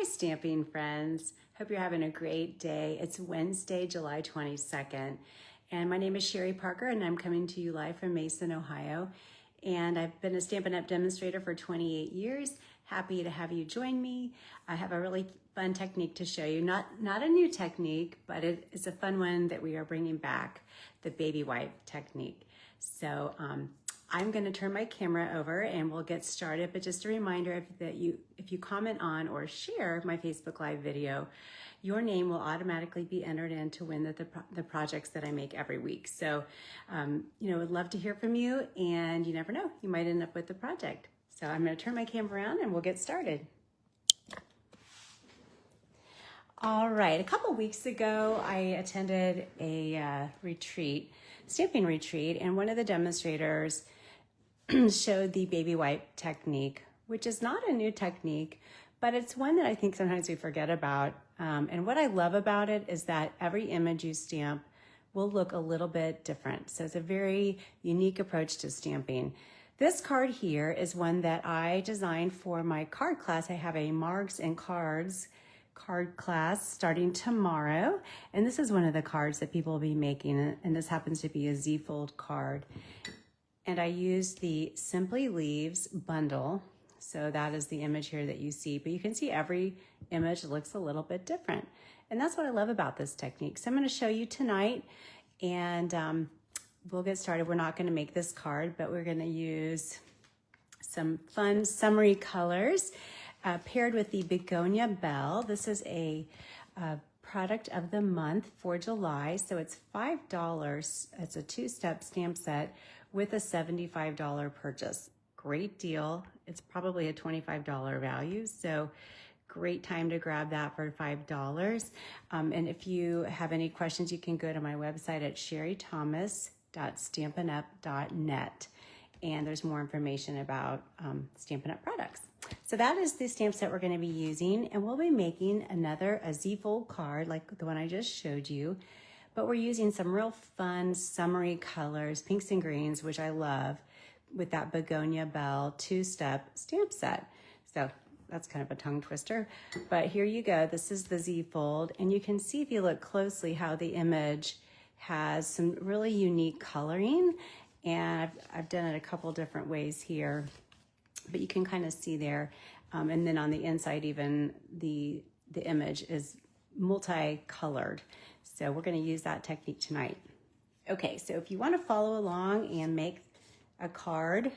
stamping friends. Hope you're having a great day. It's Wednesday, July 22nd, and my name is Sherry Parker, and I'm coming to you live from Mason, Ohio. And I've been a Stampin' Up! Demonstrator for 28 years. Happy to have you join me. I have a really fun technique to show you. Not a new technique, but it's a fun one that we are bringing back, the baby wipe technique. So I'm going to turn my camera over and we'll get started. But just a reminder if you comment on or share my Facebook Live video, your name will automatically be entered in to win the projects that I make every week. So, would love to hear from you, and you never know, you might end up with the project. So I'm going to turn my camera around and we'll get started. All right, a couple weeks ago, I attended a stamping retreat, and one of the demonstrators showed the baby wipe technique, which is not a new technique, but it's one that I think sometimes we forget about. And what I love about it is that every image you stamp will look a little bit different. So it's a very unique approach to stamping. This card here is one that I designed for my card class. I have a Margs and Cards card class starting tomorrow. And this is one of the cards that people will be making. And this happens to be a Z-fold card. And I used the Simply Leaves bundle. So that is the image here that you see. But you can see every image looks a little bit different. And that's what I love about this technique. So I'm going to show you tonight. And we'll get started. We're not going to make this card, but we're going to use some fun summery colors paired with the Begonia Belle. This is a product of the month for July. So it's $5. It's a two-step stamp set with a $75 purchase. Great deal. It's probably a $25 value. So great time to grab that for $5. And if you have any questions, you can go to my website at sherrythomas.stampinup.net. And there's more information about Stampin' Up! Products. So that is the stamp set we're going to be using. And we'll be making a Z-fold card like the one I just showed you. But we're using some real fun summery colors, pinks and greens, which I love, with that Begonia Belle two-step stamp set. So that's kind of a tongue twister. But here you go. This is the Z-fold. And you can see if you look closely how the image has some really unique coloring. And I've done it a couple different ways here. But you can kind of see there. And then on the inside even, the image is multicolored. So we're going to use that technique tonight. Okay, so if you want to follow along and make a card,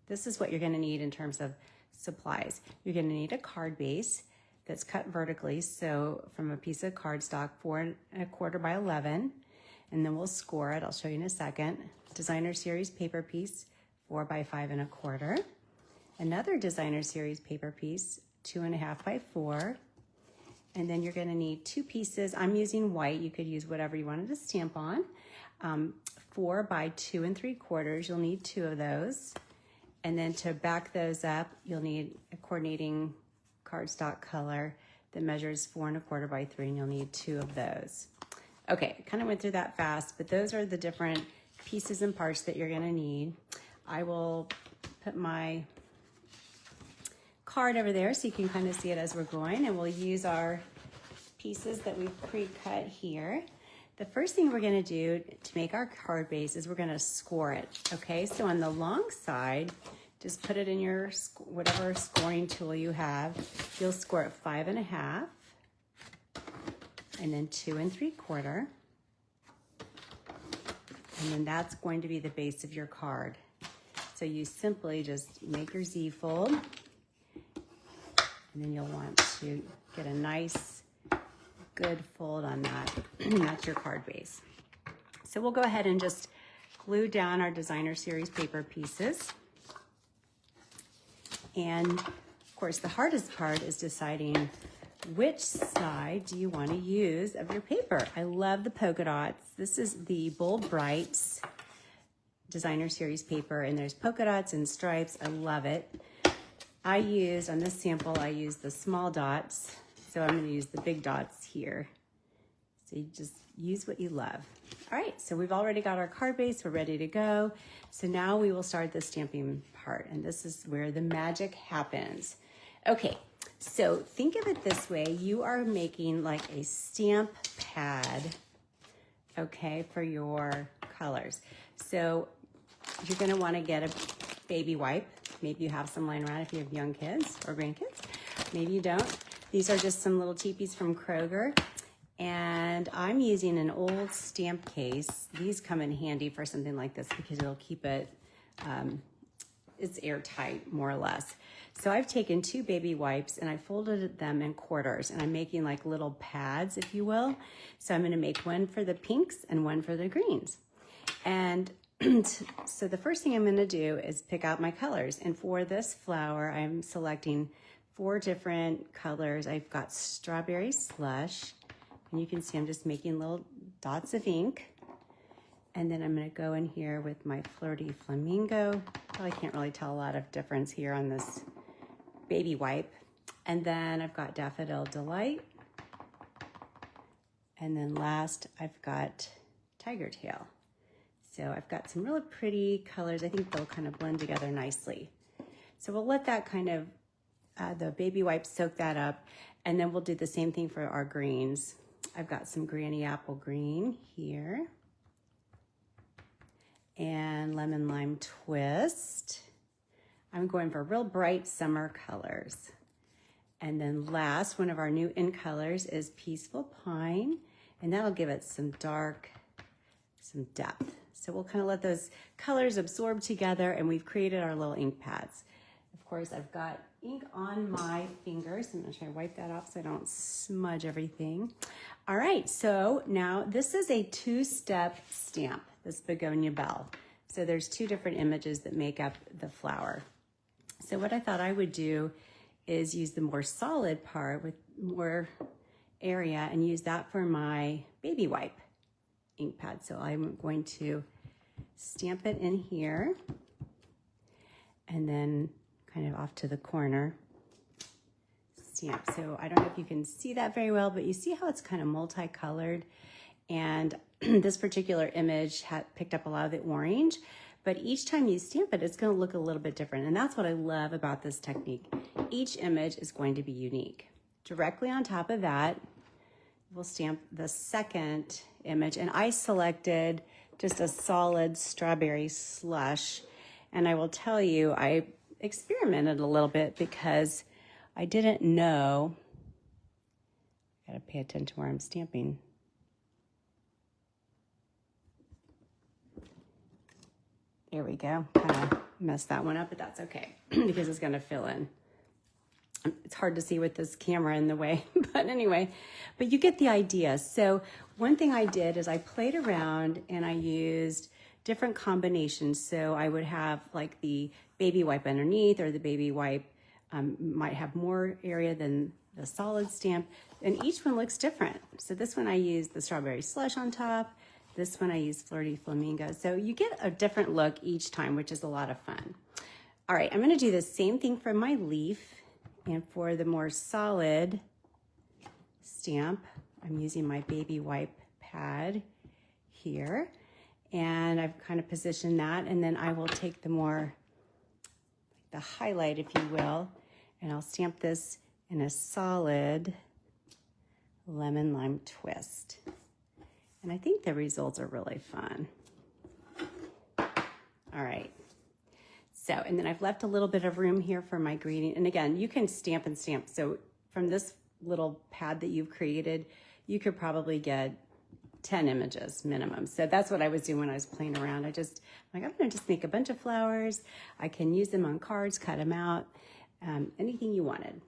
this is what you're going to need in terms of supplies. You're going to need a card base that's cut vertically, so from a piece of cardstock 4 1/4 by 11, and then we'll score it. I'll show you in a second. Designer Series paper piece 4 by 5 1/4. Another Designer Series paper piece 2 1/2 by 4. And then you're going to need 2 pieces. I'm using white. You could use whatever you wanted to stamp on. 4 by 2 3/4. You'll need 2 of those. And then to back those up, you'll need a coordinating cardstock color that measures 4 1/4 by 3, and you'll need 2 of those. Okay, kind of went through that fast, but those are the different pieces and parts that you're going to need. I will put my card over there so you can kind of see it as we're going, and we'll use our pieces that we've pre-cut here. The first thing we're going to do to make our card base is we're going to score it. Okay, so on the long side, just put it in your whatever scoring tool you have. You'll score it 5 1/2, and then 2 3/4, and then that's going to be the base of your card. So you simply just make your Z-fold. And then you'll want to get a nice, good fold on that. That's your card base. So we'll go ahead and just glue down our Designer Series paper pieces. And of course, the hardest part is deciding which side do you want to use of your paper. I love the polka dots. This is the Bold Brights Designer Series paper, and there's polka dots and stripes. I love it. On this sample, I used the small dots, so I'm going to use the big dots here. So you just use what you love. All right, so we've already got our card base. We're ready to go. So now we will start the stamping part, and this is where the magic happens. Okay, So think of it this way. You are making like a stamp pad, okay, for your colors. So you're gonna wanna get a baby wipe. Maybe you have some lying around if you have young kids or grandkids. Maybe you don't. These are just some little cheapies from Kroger. And I'm using an old stamp case. These come in handy for something like this because it'll keep it, it's airtight more or less. So I've taken 2 baby wipes and I folded them in quarters, and I'm making like little pads, if you will. So I'm gonna make one for the pinks and one for the greens. And so the first thing I'm gonna do is pick out my colors. And for this flower, I'm selecting 4 different colors. I've got Strawberry Slush, and you can see I'm just making little dots of ink. And then I'm gonna go in here with my Flirty Flamingo. Probably can't really tell a lot of difference here on this baby wipe. And then I've got Daffodil Delight. And then last, I've got Tiger Tail. So I've got some really pretty colors. I think they'll kind of blend together nicely. So we'll let that kind of, the baby wipes soak that up, and then we'll do the same thing for our greens. I've got some Granny Apple Green here, and Lemon Lime Twist. I'm going for real bright summer colors. And then last, one of our new in colors is Peaceful Pine, and that'll give it some dark, some depth. So we'll kind of let those colors absorb together, and we've created our little ink pads. Of course, I've got ink on my fingers. I'm gonna try to wipe that off so I don't smudge everything. All right, so now this is a 2-step stamp, this Begonia Belle. So there's 2 different images that make up the flower. So what I thought I would do is use the more solid part with more area and use that for my baby wipe ink pad. So I'm going to stamp it in here and then kind of off to the corner stamp. So I don't know if you can see that very well, but you see how it's kind of multicolored, and this particular image had picked up a lot of the orange, but each time you stamp it, it's going to look a little bit different. And that's what I love about this technique. Each image is going to be unique. Directly on top of that, we'll stamp the second image, and I selected just a solid Strawberry Slush. And I will tell you, I experimented a little bit because I didn't know, I gotta pay attention where I'm stamping. There we go, kind of messed that one up, but that's okay because it's gonna fill in. It's hard to see with this camera in the way, but anyway, but you get the idea. So one thing I did is I played around and I used different combinations. So I would have like the baby wipe underneath, or the baby wipe might have more area than the solid stamp, and each one looks different. So this one I used the Strawberry Slush on top. This one I used Flirty Flamingo. So you get a different look each time, which is a lot of fun. All right, I'm gonna do the same thing for my leaf. And for the more solid stamp, I'm using my baby wipe pad here. And I've kind of positioned that. And then I will take the more, the highlight, if you will, and I'll stamp this in a solid Lemon Lime Twist. And I think the results are really fun. All right. So, and then I've left a little bit of room here for my greeting. And again, you can stamp and stamp. So from this little pad that you've created, you could probably get 10 images minimum. So that's what I was doing when I was playing around. I'm gonna just make a bunch of flowers. I can use them on cards, cut them out, anything you wanted.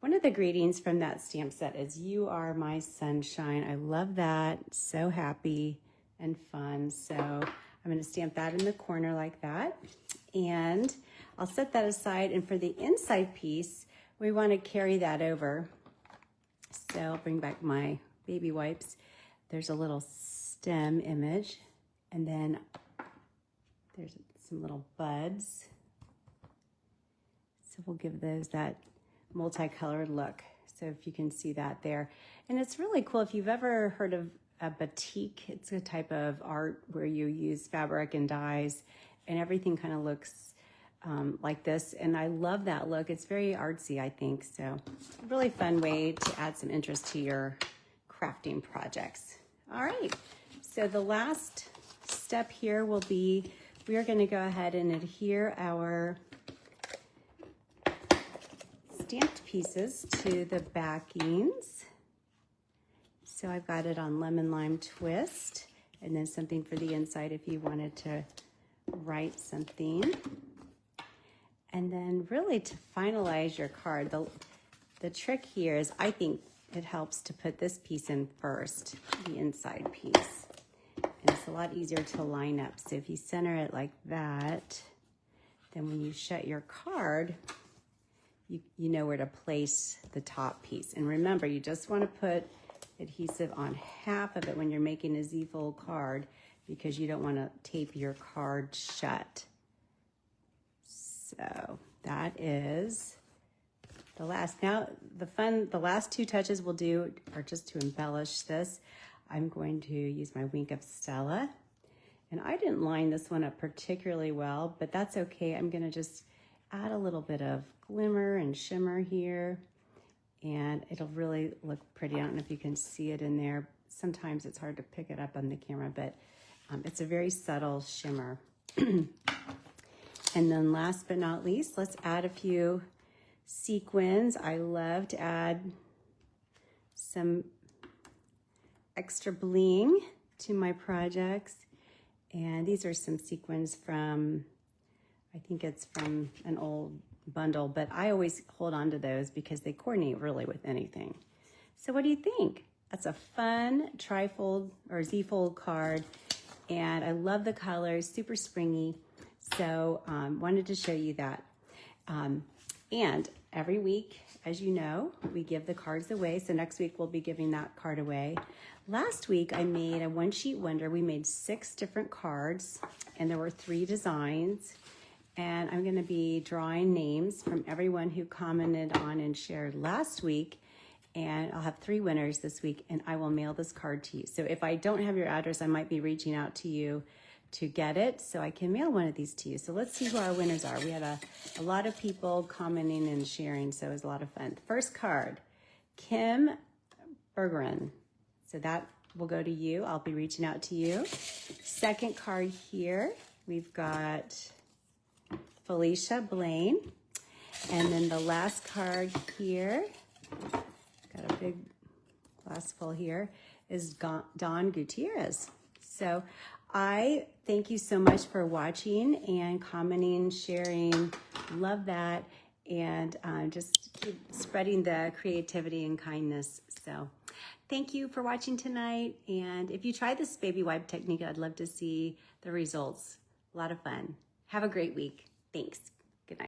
One of the greetings from that stamp set is "You are my sunshine." I love that. So happy and fun. So I'm going to stamp that in the corner like that. And I'll set that aside. And for the inside piece, we want to carry that over. So I'll bring back my baby wipes. There's a little stem image. And then there's some little buds. So we'll give those that multicolored look. So if you can see that there. And it's really cool. If you've ever heard of a batik, it's a type of art where you use fabric and dyes, and everything kind of looks like this, and I love that look. It's very artsy, I think, so really fun way to add some interest to your crafting projects. All right, so the last step here will be, we are going to go ahead and adhere our stamped pieces to the backings. So I've got it on lemon lime twist, and then something for the inside if you wanted to write something. And then really to finalize your card, the trick here is, I think it helps to put this piece in first, the inside piece. And it's a lot easier to line up. So if you center it like that, then when you shut your card, you know where to place the top piece. And remember, you just want to put adhesive on half of it when you're making a Z-fold card, because you don't want to tape your card shut. So that is the last. Now the last two touches we'll do are just to embellish this. I'm going to use my Wink of Stella, and I didn't line this one up particularly well, but that's okay. I'm going to just add a little bit of glimmer and shimmer here, and it'll really look pretty. I don't know if you can see it in there. Sometimes it's hard to pick it up on the camera, but it's a very subtle shimmer. And then last but not least, let's add a few sequins. I love to add some extra bling to my projects. And these are some sequins from, I think it's from an old bundle, but I always hold on to those because they coordinate really with anything. So what do you think? That's a fun tri-fold or Z-fold card, and I love the colors, super springy. So wanted to show you that. And every week, as you know, we give the cards away. So next week we'll be giving that card away. Last week I made a one sheet wonder. We made 6 different cards, and there were 3 designs. And I'm gonna be drawing names from everyone who commented on and shared last week. And I'll have 3 winners this week, and I will mail this card to you. So if I don't have your address, I might be reaching out to you to get it so I can mail one of these to you. So let's see who our winners are. We had a lot of people commenting and sharing, so it was a lot of fun. First card, Kim Bergeron. So that will go to you. I'll be reaching out to you. Second card here, we've got Felicia Blaine. And then the last card here, got a big glass full here, is Don Gutierrez. So I thank you so much for watching and commenting, sharing. Love that. And just keep spreading the creativity and kindness. So thank you for watching tonight. And if you try this baby wipe technique, I'd love to see the results. A lot of fun. Have a great week. Thanks.